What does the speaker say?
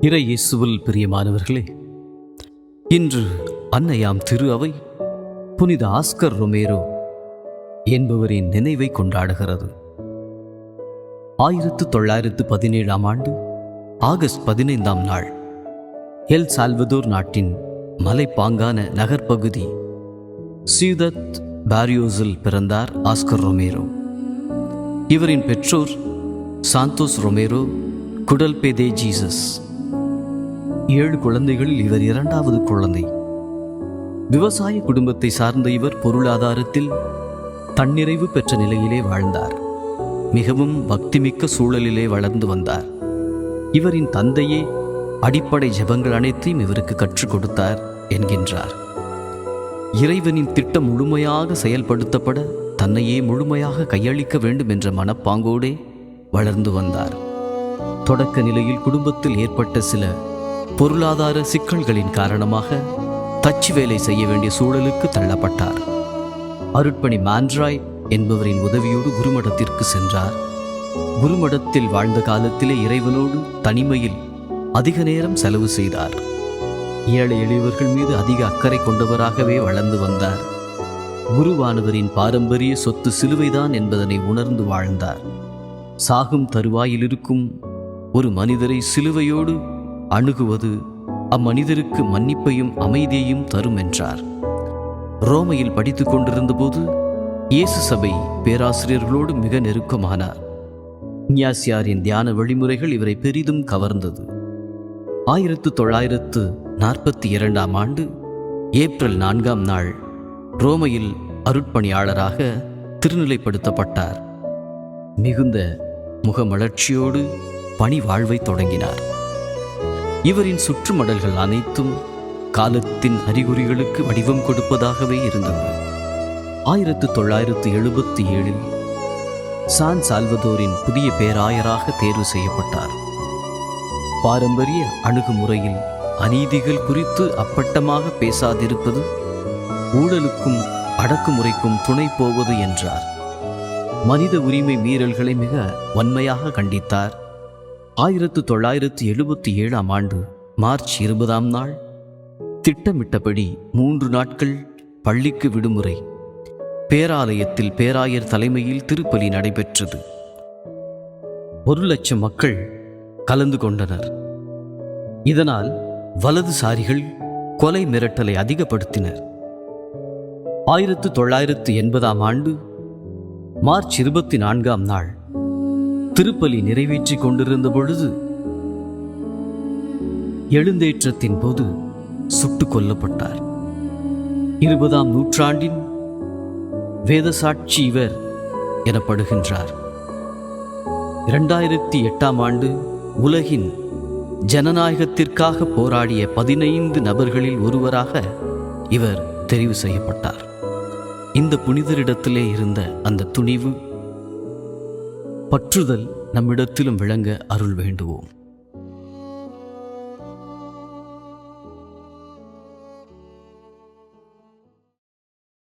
இறை இயேசுவில் பிரியமானவர்களே, இன்று அன்னையாம் திரு அவை புனித ஆஸ்கர் ரொமேரோ என்பவரின் நினைவை கொண்டாடுகிறது. 1917 ஆண்டு ஆகஸ்ட் 15 நாள் எல் சால்வதோர் நாட்டின் மலைப்பாங்கான நகர்ப்பகுதி சியூதத் பாரியோஸில் பிறந்தார் ஆஸ்கர் ரொமேரோ. இவரின் பெற்றோர் சாந்தோஸ் ரொமேரோ குடல்பே தே ஜீசஸ். 7 குழந்தைகளில் இவர் 2வது குழந்தை. விவசாய குடும்பத்தை சார்ந்த இவர் பொருளாதாரத்தில் தன்னிறைவு பெற்ற நிலையிலே வாழ்ந்தார். மிகவும் பக்திமிக்க சூழலிலே வளர்ந்து வந்தார். இவரின் தந்தையே அடிப்படை ஜெபங்கள் அனைத்தையும் இவருக்கு கற்றுக் கொடுத்தார் என்கின்றார். இறைவனின் திட்டம் முழுமையாக செயல்படுத்தப்பட தன்னையே முழுமையாக கையளிக்க வேண்டும் என்ற மனப்பாங்கோடே வளர்ந்து வந்தார். தொடக்க நிலையில் குடும்பத்தில் ஏற்பட்ட சில பொருளாதார சிக்கல்களின் காரணமாக தச்சு வேலை செய்ய வேண்டிய சூழலுக்கு தள்ளப்பட்டார். அருட்பணி மான்ட்ராய் என்பவரின் உதவியோடு குருமடத்திற்கு சென்றார். குருமடத்தில் வாழ்ந்த காலத்திலே இறைவனோடு தனிமையில் அதிக நேரம் செலவு செய்தார். ஏழை எளியவர்கள் மீது அதிக அக்கறை கொண்டவராகவே வளர்ந்து வந்தார். குருவானவரின் பாரம்பரிய சொத்து சிலுவைதான் என்பதனை உணர்ந்து வாழ்ந்தார். சாகும் தருவாயில் இருக்கும் ஒரு மனிதரை சிலுவையோடு அணுகுவது அம்மனிதருக்கு மன்னிப்பையும் அமைதியையும் தரும் என்றார். ரோமையில் படித்துக் கொண்டிருந்த போது இயேசு சபை பேராசிரியர்களோடு மிக நெருக்கமானார். இஞ்ஞாசியாரின் தியான வழிமுறைகள் இவரை பெரிதும் கவர்ந்தது. 1942 ஆண்டு ஏப்ரல் 4 நாள் ரோமையில் அருட்பணியாளராக திருநிலைப்படுத்தப்பட்டார். மிகுந்த முகமலர்ச்சியோடு பணி வாழ்வை தொடங்கினார். இவரின் சுற்றுமடல்கள் அனைத்தும் காலத்தின் அறிகுறிகளுக்கு வடிவம் கொடுப்பதாகவே இருந்தது. 1977 சான் சால்வதோரின் புதிய பேராயராக தேர்வு செய்யப்பட்டார். பாரம்பரிய அணுகுமுறையில் அநீதிகள் குறித்து அப்பட்டமாக பேசாதிருப்பது ஊழலுக்கும் அடக்குமுறைக்கும் துணை போவது என்றார். மனித உரிமை மீறல்களை மிக வன்மையாக கண்டித்தார். 1977 ஆண்டு மார்ச் 20 நாள் திட்டமிட்டபடி 3 நாட்கள் பள்ளிக்கு விடுமுறை. பேராலயத்தில் பேராயர் தலைமையில் திருப்பலி நடைபெற்றது. 100,000 மக்கள் கலந்து கொண்டனர். இதனால் வலதுசாரிகள் கொலை மிரட்டலை அதிகப்படுத்தினர். 1980 ஆண்டு மார்ச் 24 நாள் திருப்பலி நிறைவேற்றிக் கொண்டிருந்த பொழுது எழுந்தேற்றத்தின் போது சுட்டுக் கொல்லப்பட்டார். 20ஆம் நூற்றாண்டின் வேதசாட்சி இவர் எனப்படுகின்றார். 2008 ஆண்டு உலகின் ஜனநாயகத்திற்காக போராடிய 15 நபர்களில் ஒருவராக இவர் தெரிவு செய்யப்பட்டார். இந்த புனிதரிடத்திலே இருந்த அந்த துணிவு, பற்றுதல் நம்மிடத்திலும் விளங்க அருள் வேண்டுவோம்.